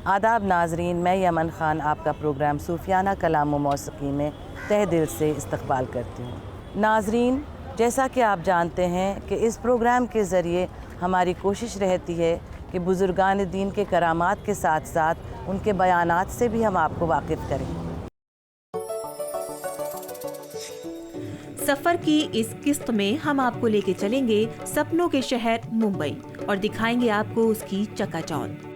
आदाब नाजरीन, मैं यमन ख़ान आपका प्रोग्राम सूफियाना कलाम व मौसीक़ी में तहे दिल से इस्तक़बाल करती हूँ। नाजरीन, जैसा कि आप जानते हैं कि इस प्रोग्राम के ज़रिए हमारी कोशिश रहती है कि बुज़ुर्गान दीन के करामात के साथ साथ उनके बयानात से भी हम आपको वाकिफ़ करें। सफ़र की इस किस्त में हम आपको लेके चलेंगे सपनों के शहर मुंबई और दिखाएंगे आपको उसकी चकाचौंध।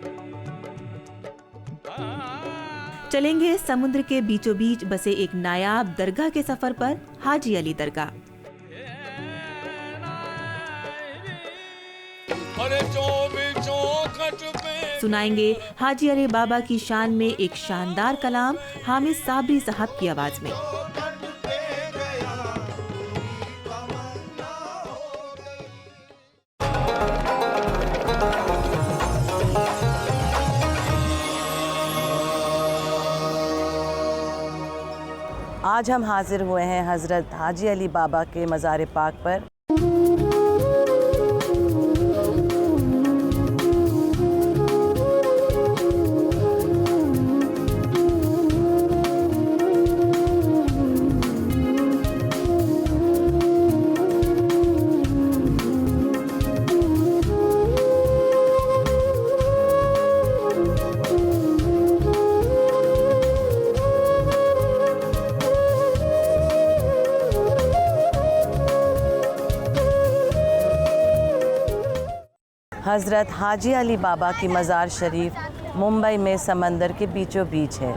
चलेंगे समुद्र के बीचों बीच बसे एक नायाब दरगाह के सफर पर, हाजी अली दरगाह। सुनाएंगे हाजी अली बाबा की शान में एक शानदार कलाम हामिद साबरी साहब की आवाज में। आज हम हाजिर हुए हैं हज़रत हाजी अली बाबा के मज़ार पाक पर। हज़रत हाजी अली बाबा की मज़ार शरीफ मुंबई में समंदर के बीचों बीच है।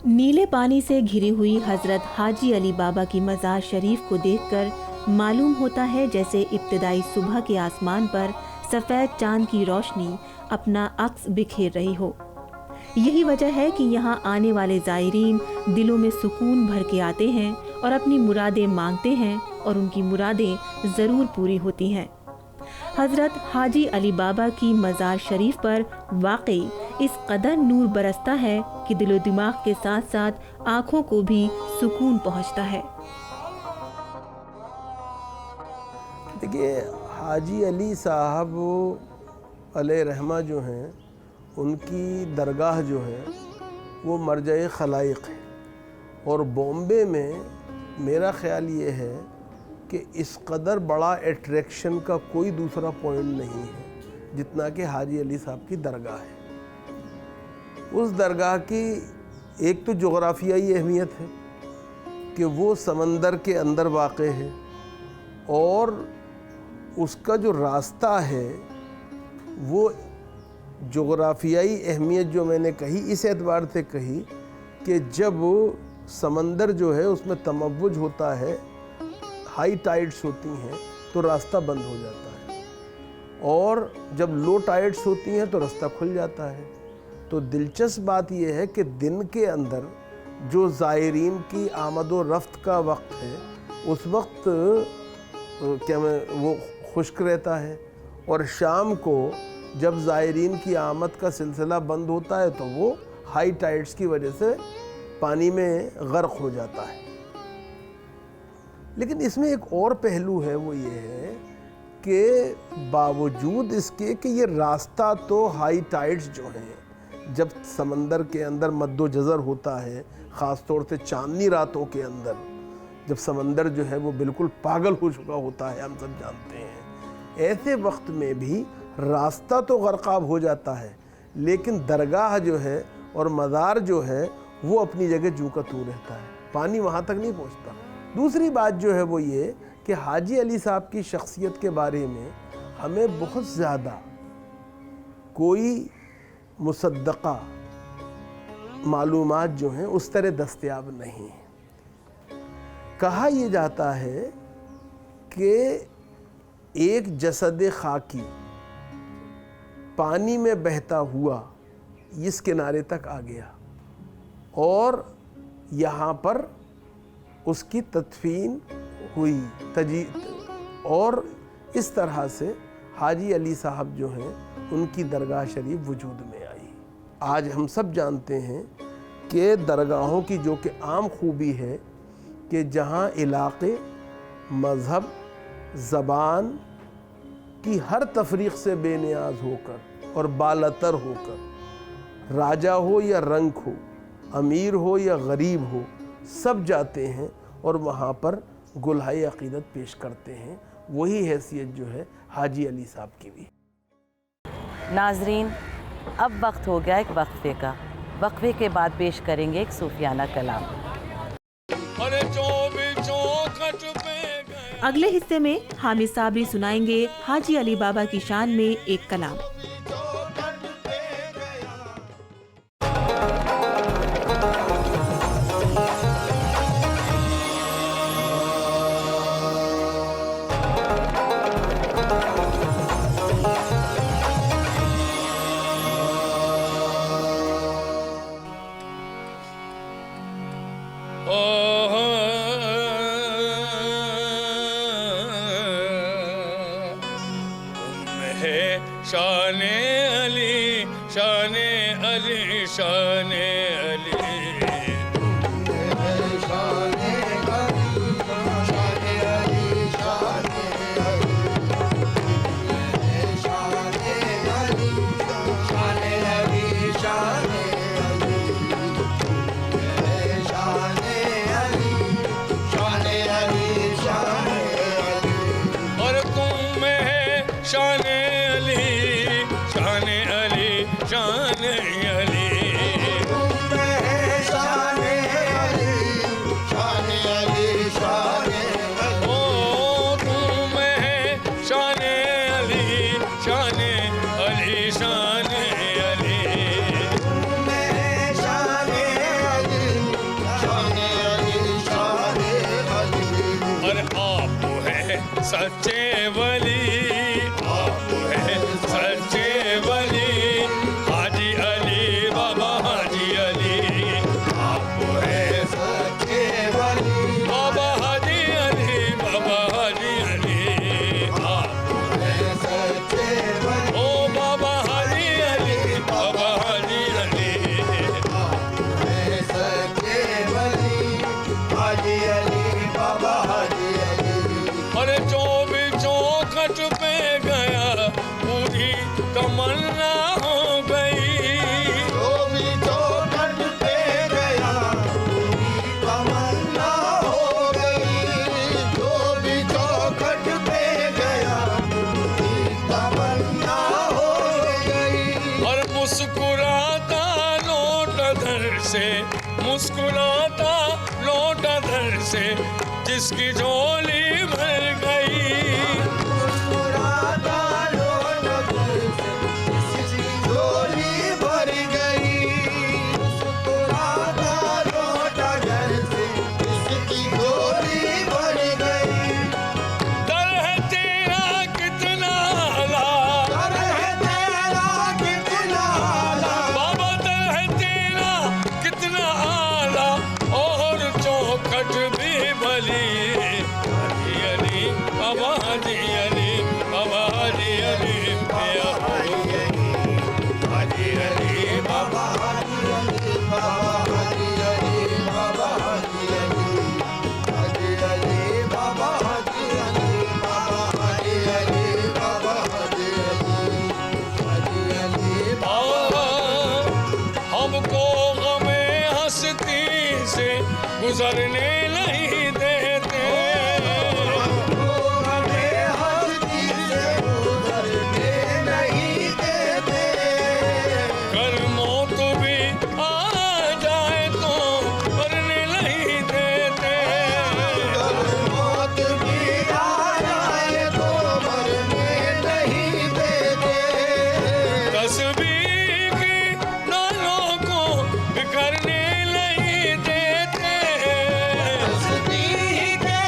नीले पानी से घिरी हुई हज़रत हाजी अली बाबा की मज़ार शरीफ को देखकर मालूम होता है जैसे इब्तिदाई सुबह के आसमान पर सफ़ेद चांद की रोशनी अपना अक्स बिखेर रही हो। यही वजह है कि यहाँ आने वाले ज़ायरीन दिलों में सुकून भर के आते हैं और अपनी मुरादें मांगते हैं और उनकी मुरादें ज़रूर पूरी होती हैं। हज़रत हाजी अली बाबा की मज़ार शरीफ पर वाकई इस कदर नूर बरसता है कि दिलो दिमाग के साथ साथ आँखों को भी सुकून पहुँचता है। देखिए, हाजी अली साहब अलैहि रहमा जो हैं, उनकी दरगाह जो है वो मरजए खलाइक है। और बॉम्बे में मेरा ख्याल ये है कि इस कदर बड़ा अट्रैक्शन का कोई दूसरा पॉइंट नहीं है जितना कि हाजी अली साहब की दरगाह है। उस दरगाह की एक तो जोग्राफियाई अहमियत है कि वो समंदर के अंदर वाक़ है, और उसका जो रास्ता है वो जोग्राफियाई अहमियत जो मैंने कही इस एतबार से कही कि जब समंदर जो है उसमें तमव्वुज होता है, हाई टाइड्स होती हैं तो रास्ता बंद हो जाता है, और जब लो टाइड्स होती हैं तो रास्ता खुल जाता है। तो दिलचस्प बात यह है कि दिन के अंदर जो ज़ायरीन की आमद व रफ्त का वक्त है उस वक्त वो खुश्क रहता है, और शाम को जब ज़ायरीन की आमद का सिलसिला बंद होता है तो वो हाई टाइड्स की वजह से पानी में गर्क हो जाता है। लेकिन इसमें एक और पहलू है, वो ये है कि बावजूद इसके कि ये रास्ता तो हाई टाइड्स जो हैं, जब समंदर के अंदर मद्दो जज़र होता है, ख़ास तौर से चांदनी रातों के अंदर जब समंदर जो है वो बिल्कुल पागल हो चुका होता है, हम सब जानते हैं, ऐसे वक्त में भी रास्ता तो गर्काब हो जाता है, लेकिन दरगाह जो है और मज़ार जो है वो अपनी जगह जू का तू रहता है, पानी वहाँ तक नहीं पहुँचता। दूसरी बात जो है वो ये कि हाजी अली साहब की शख्सियत के बारे में हमें बहुत ज़्यादा कोई मुसद्दक़ा मालूमात जो हैं उस तरह दस्तयाब नहीं है। कहा यह जाता है कि एक जसद खाकी पानी में बहता हुआ इस किनारे तक आ गया और यहाँ पर उसकी तदफीन हुई और इस तरह से हाजी अली साहब जो हैं उनकी दरगाह शरीफ वजूद में आई। आज हम सब जानते हैं कि दरगाहों की जो कि आम खूबी है कि जहाँ इलाक़े, मज़हब, ज़बान कि हर तफरीक से बेनियाज होकर और बालतर होकर, राजा हो या रंक हो, अमीर हो या गरीब हो, सब जाते हैं और वहाँ पर गुलहाए अक़ीदत पेश करते हैं। वही हैसियत जो है हाजी अली साहब की भी। नाजरीन, अब वक्त हो गया एक वक्फे का। वक्फे के बाद पेश करेंगे एक सूफियाना कलाम। अगले हिस्से में हामिद साबरी सुनाएंगे हाजी अली बाबा की शान में एक कलाम। शाने अली, शाने अली, शाने अली, शाने अली, शाने अली, शाने अली, शाने अली, शाने अली, शाने अली, शाने अली, शाने अली, शाने अली, और तुम में शाने शाने अली, शाने अली, शाने अली, शाने अली, शाने अली, ओ तुम है शाने अली, शाने अली, शाने अली, तुम है शाने अली, शाने अली, शाने अली, और आप है सच्चे वली, आप है सच्चे वली, हाजी अली बाबा, हाजी अली, आप है सच्चे वली बाबा, हाजी अली बाबा, हाजी अली, आप है सच्चे वली, ओ बाबा हाजी अली बाबा, हाजी अली, आप है सच्चे वली, हाजी अली बाबा, हाजी अली, और जो भी चौखट पे गया पूरी तमन्ना हो गई, जो भी चौखट पे गया पूरी तमन्ना हो गई, जो भी चौखट पे गया पूरी तमन्ना हो गई, और मुस्कुराता लौट घर से, मुस्कुराता लौट घर से, जिसकी झोली भर गई, मुस्कुराता लौट घर से, जिसकी झोली भर गई, मुस्कुराता लौट घर से, जिसकी झोली भर गई, दर है तेरा कितना आला, दर है तेरा कितना आला, बाबा दर है तेरा कितना आला, और चौखट भी भली, हाजी अली बाबा, हाजी अली बाबा, हाजी अली हाजी अली बाबा, हाजी अली बाबा, हाजी अली बाबा, हाजी अली बाबा, हाजी अली बाबा, हाजी अली बाबा, हाजी अली बाबा, हमको गमे हस्ती से गुजरने नहीं देते, हमें हस्ती से गुजरने नहीं देते, कर मौत भी आ जाए तो मरने नहीं देते, कर मौत भी आ जाए तो मरने नहीं देते, तस्बीह की डालों को बिखरने नहीं देते, तस्बीह के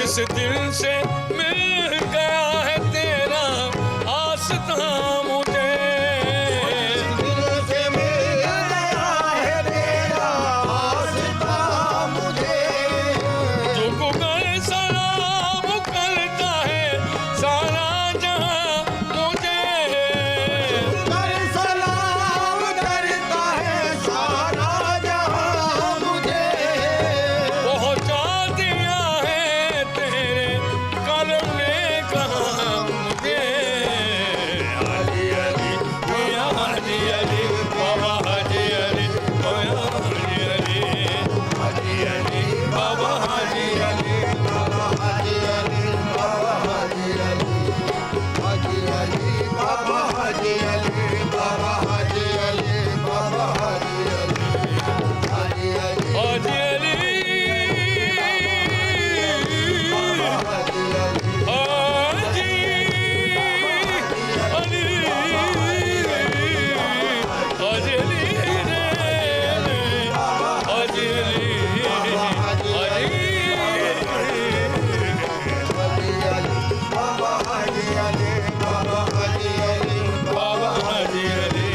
जिस दिल से मिल गया है तेरा आस्था मुझे, दिल से मिल गया है तेरा आस्था मुझे, झुक कर सलाम करता है सारा जहां मुझे, कर सलाम करता है सारा जहां मुझे, पहुंचा दिया है तेरे कलम ने कहा मुझे। हाजी अली मियां हाजी अली बाबा हाजी अली मियां हाजी अली, हाजी अली बाबा हाजी अली, बाबा हाजी अली, बाबा हाजी अली, हाजी अली, बाबा हाजी अली, बाबा हाजी अली, बाबा हाजी अली, हाजी अली, हाजी अली, बाबा हाजी अली, हाजी अली, हाजी अली रे, हाजी अली, हाजी हाजी अली, बाबा हाजी अली, बाबा हाजी अली, बाबा हाजी अली,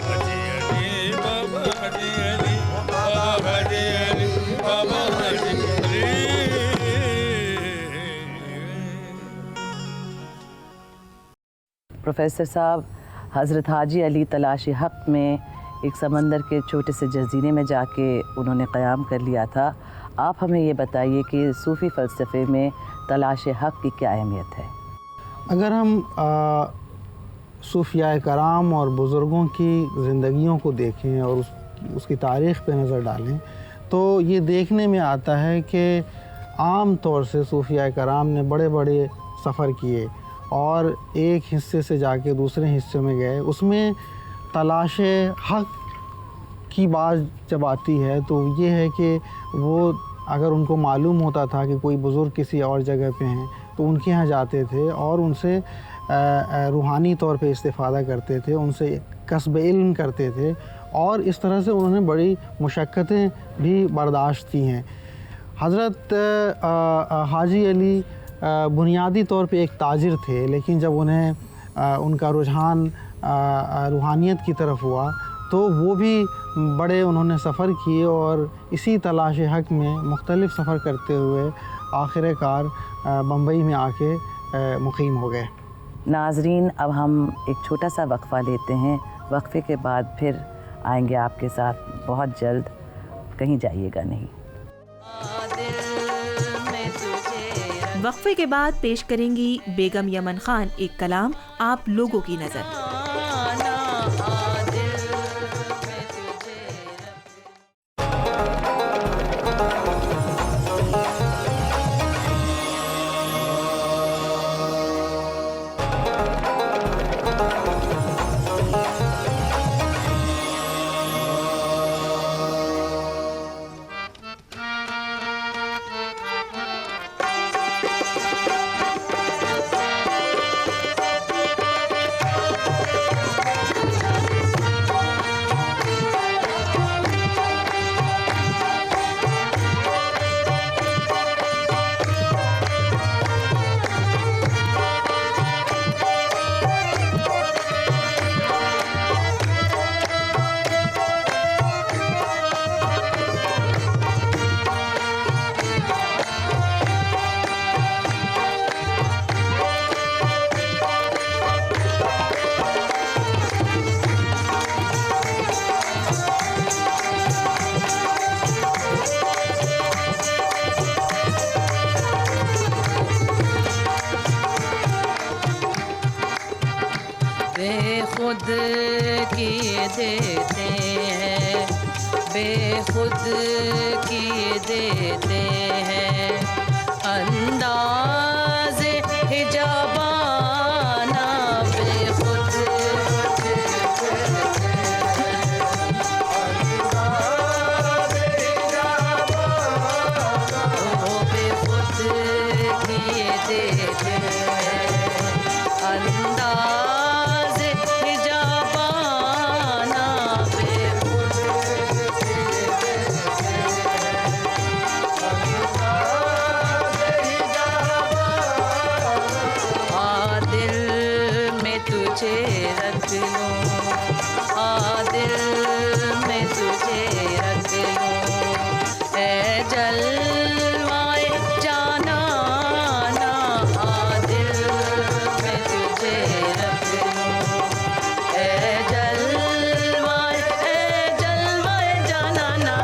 हाजी अली, बाबा हाजी अली, बाबा हाजी अली, बाबा हाजी अली। प्रोफेसर साहब, हज़रत हाजी अली तलाश हक़ में एक समंदर के छोटे से जजीरे में जाके उन्होंने क़याम कर लिया था। आप हमें ये बताइए कि सूफ़ी फ़लसफ़े में तलाश हक़ की क्या अहमियत है? अगर हम सूफिया कराम और बुज़ुर्गों की ज़िंदगियों को देखें और उसकी तारीख़ पे नज़र डालें तो ये देखने में आता है कि आम तौर से सूफिया कराम ने बड़े बड़े सफ़र किए और एक हिस्से से जाके दूसरे हिस्से में गए। उसमें तलाश हक़ की बात जब आती है तो ये है कि वो अगर उनको मालूम होता था कि कोई बुज़ुर्ग किसी और जगह पे हैं तो उनके यहाँ जाते थे और उनसे रूहानी तौर पे इस्तिफ़ादा करते थे, उनसे कसब इल्म करते थे और इस तरह से उन्होंने बड़ी मुशक्क़तें भी बर्दाश्त की हैं। हज़रत हाजी अली बुनियादी तौर पे एक ताजिर थे, लेकिन जब उन्हें उनका रुझान रूहानियत की तरफ हुआ तो वो भी बड़े उन्होंने सफ़र किए और इसी तलाश हक़ में मुख्तलिफ़ सफ़र करते हुए आखिरकार बम्बई में आके मुक़ीम हो गए। नाज़रीन, अब हम एक छोटा सा वक्फ़ा लेते हैं। वक्फ़े के बाद फिर आएंगे आपके साथ बहुत जल्द, कहीं जाइएगा नहीं। वक्फे के बाद पेश करेंगी बेगम यमन खान एक कलाम आप लोगों की नज़र। बेखुद किए देते हैं, बेखुद किए देते हैं, अंदाज़ हिजाबाना बेखुद बेखुद किए देते हैं, अंदाज़ हिजाबाना बेखुद किए देते हैं, अंदाज़ जलवाए जाना ना दिल में तुझे रख लूं ए जलवाए जाना ना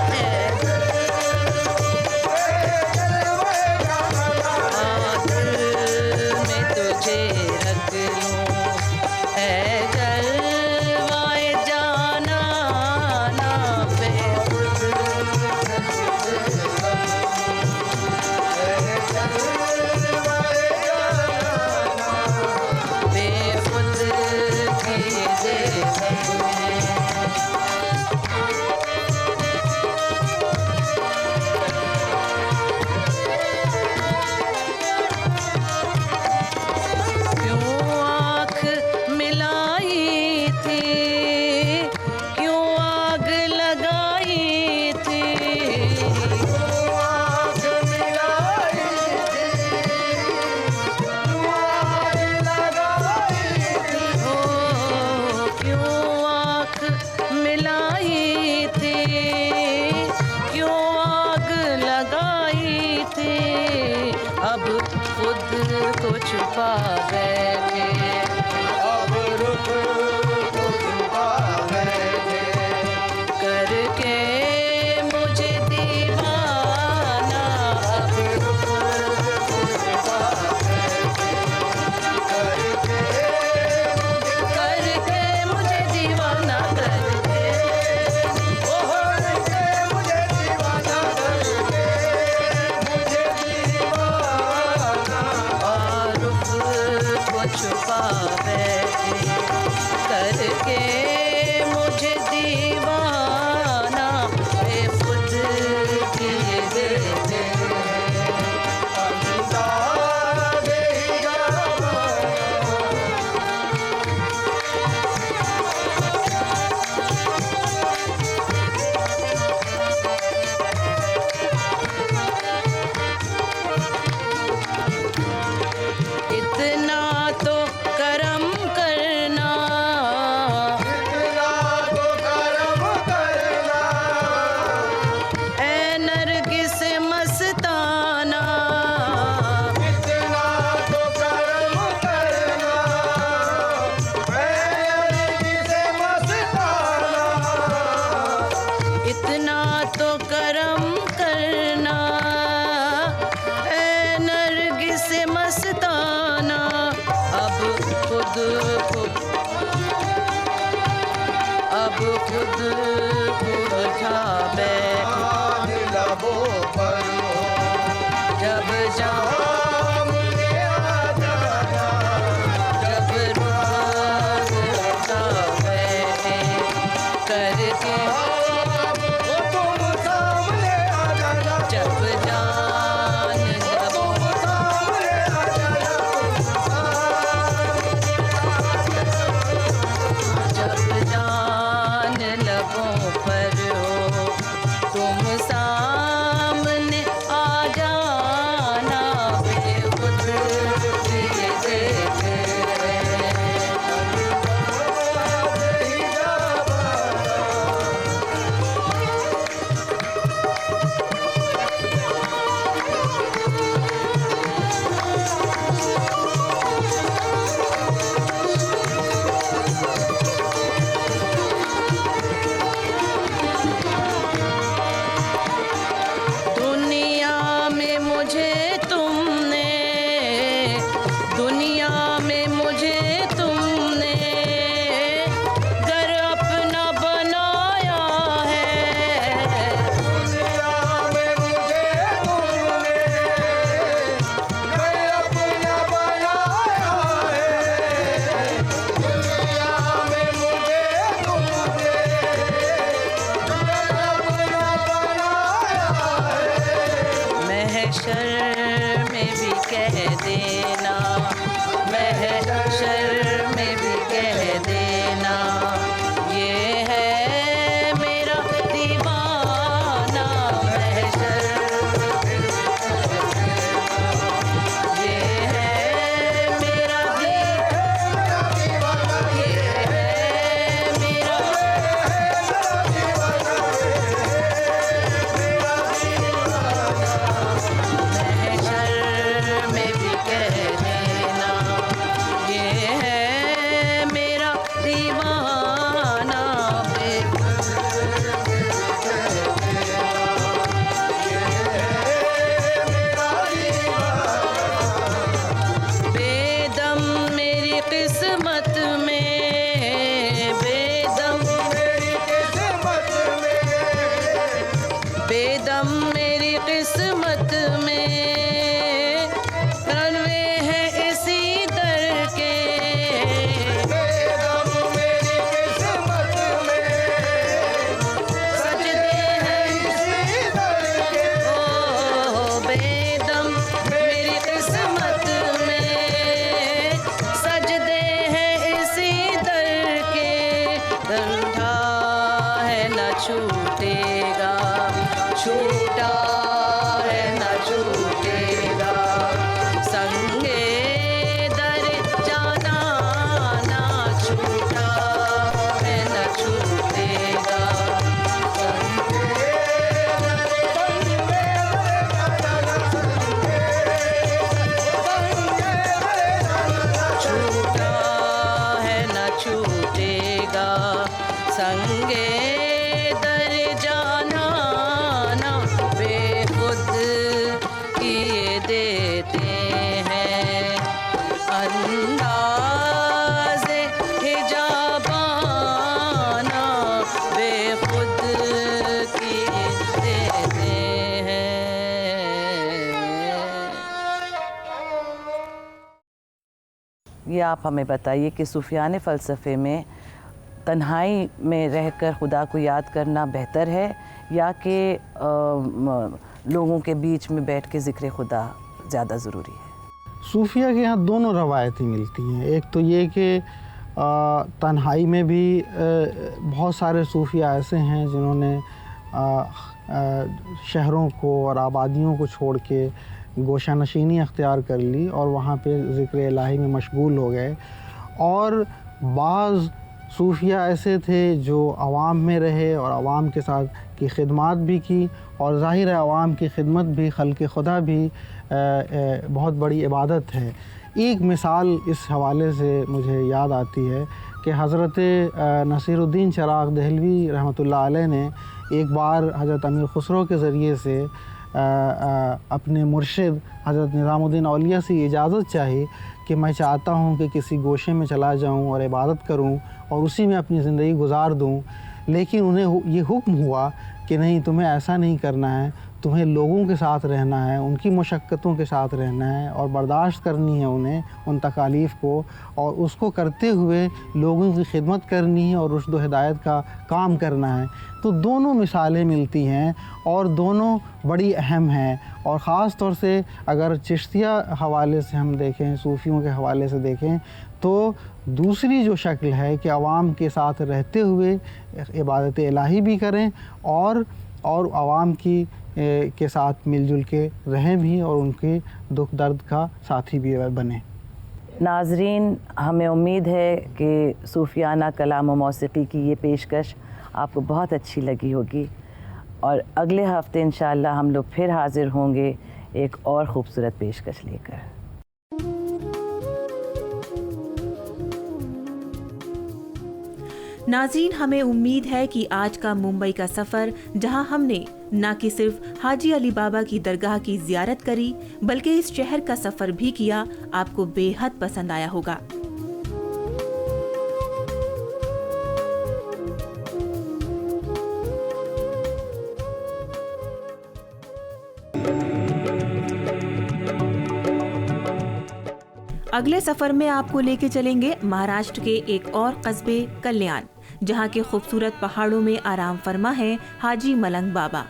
दिल में तुझे रख लूं ए जलवाए जाना ना बेखुद कीजे क्यों आँख मिलाई थी क्यों आग लगाई थी ओ क्यों आँख मिलाई थी क्यों आग लगाई थी अब खुद को छुपा बैठे अब रुख को छुपा बैठे करके मुझे दीवाना अब करके मुझे दीवाना करके मुझे दीवाना करके मुझे दीवाना और रुख को छुपा बैठे बेदम मेरी किस्मत में, रनवे है इसी दर के। बेदम मेरी किस्मत में, सजदे हैं इसी दर के। ओ बेदम मेरी किस्मत में, सजदे हैं इसी दर के। दर उठा है न छूटेगा, छूटा है न छूटेगा। संगे दर जाना ना छूटा है न छूटेगा। छूटा है न छूटेगा। संगे दर जाना ना बेखुद किए देते हैं। अंदाज़े हिजाबाना बेखुद किए देते हैं। ये आप हमें बताइए कि सूफियाने फ़लसफ़े में तन्हाई में रहकर खुदा को याद करना बेहतर है या कि लोगों के बीच में बैठ के ज़िक्र खुदा ज़्यादा ज़रूरी है? सूफिया के यहाँ दोनों रवायतें मिलती हैं। एक तो ये कि तन्हाई में भी बहुत सारे सूफिया ऐसे हैं जिन्होंने शहरों को और आबादियों को छोड़ के गोशा नशीनी अख्तियार कर ली और वहाँ पे ज़िक्र इलाही में मशगूल हो गए। और बाज़ सूफिया ऐसे थे जो आवाम में रहे और आवाम के साथ की खिदमत भी की, और ज़ाहिर है आवाम की खिदमत भी खल्क़ खुदा भी बहुत बड़ी इबादत है। एक मिसाल इस हवाले से मुझे याद आती है कि हज़रत नसीरुद्दीन चिराग़ दहलवी रहमतुल्लाह अलैह ने एक बार हज़रत अमीर खुसरो के ज़रिए से अपने मुर्शिद हज़रत निज़ामुद्दीन औलिया से इजाज़त चाही कि मैं चाहता हूँ कि किसी गोशे में चला जाऊँ और इबादत करूँ और उसी में अपनी ज़िंदगी गुजार दूँ। लेकिन उन्हें ये हुक्म हुआ कि नहीं, तुम्हें ऐसा नहीं करना है, तुम्हें लोगों के साथ रहना है, उनकी मशक्क़तों के साथ रहना है और बर्दाश्त करनी है उन्हें, उन तकालीफ़ को, और उसको करते हुए लोगों की खिदमत करनी है और रुश्द व हिदायत का काम करना है। तो दोनों मिसालें मिलती हैं और दोनों बड़ी अहम हैं। और ख़ास तौर से अगर चिश्तिया हवाले से हम देखें, सूफ़ियों के हवाले से देखें, तो दूसरी जो शक्ल है कि आवाम के साथ रहते हुए इबादत इलाही भी करें और आवाम की के साथ मिलजुल के रहें भी और उनके दुख दर्द का साथी भी बने। नाज़रीन, हमें उम्मीद है कि सूफियाना कलाम व मौसीक़ी की ये पेशकश आपको बहुत अच्छी लगी होगी और अगले हफ्ते इंशाअल्लाह हम लोग फिर हाज़िर होंगे एक और ख़ूबसूरत पेशकश लेकर। नाज़रीन, हमें उम्मीद है कि आज का मुंबई का सफ़र, जहां हमने न कि सिर्फ हाजी अली बाबा की दरगाह की ज़ियारत करी बल्कि इस शहर का सफ़र भी किया, आपको बेहद पसंद आया होगा। अगले सफ़र में आपको लेके चलेंगे महाराष्ट्र के एक और कस्बे कल्याण, जहाँ के खूबसूरत पहाड़ों में आराम फरमा है हाजी मलंग बाबा।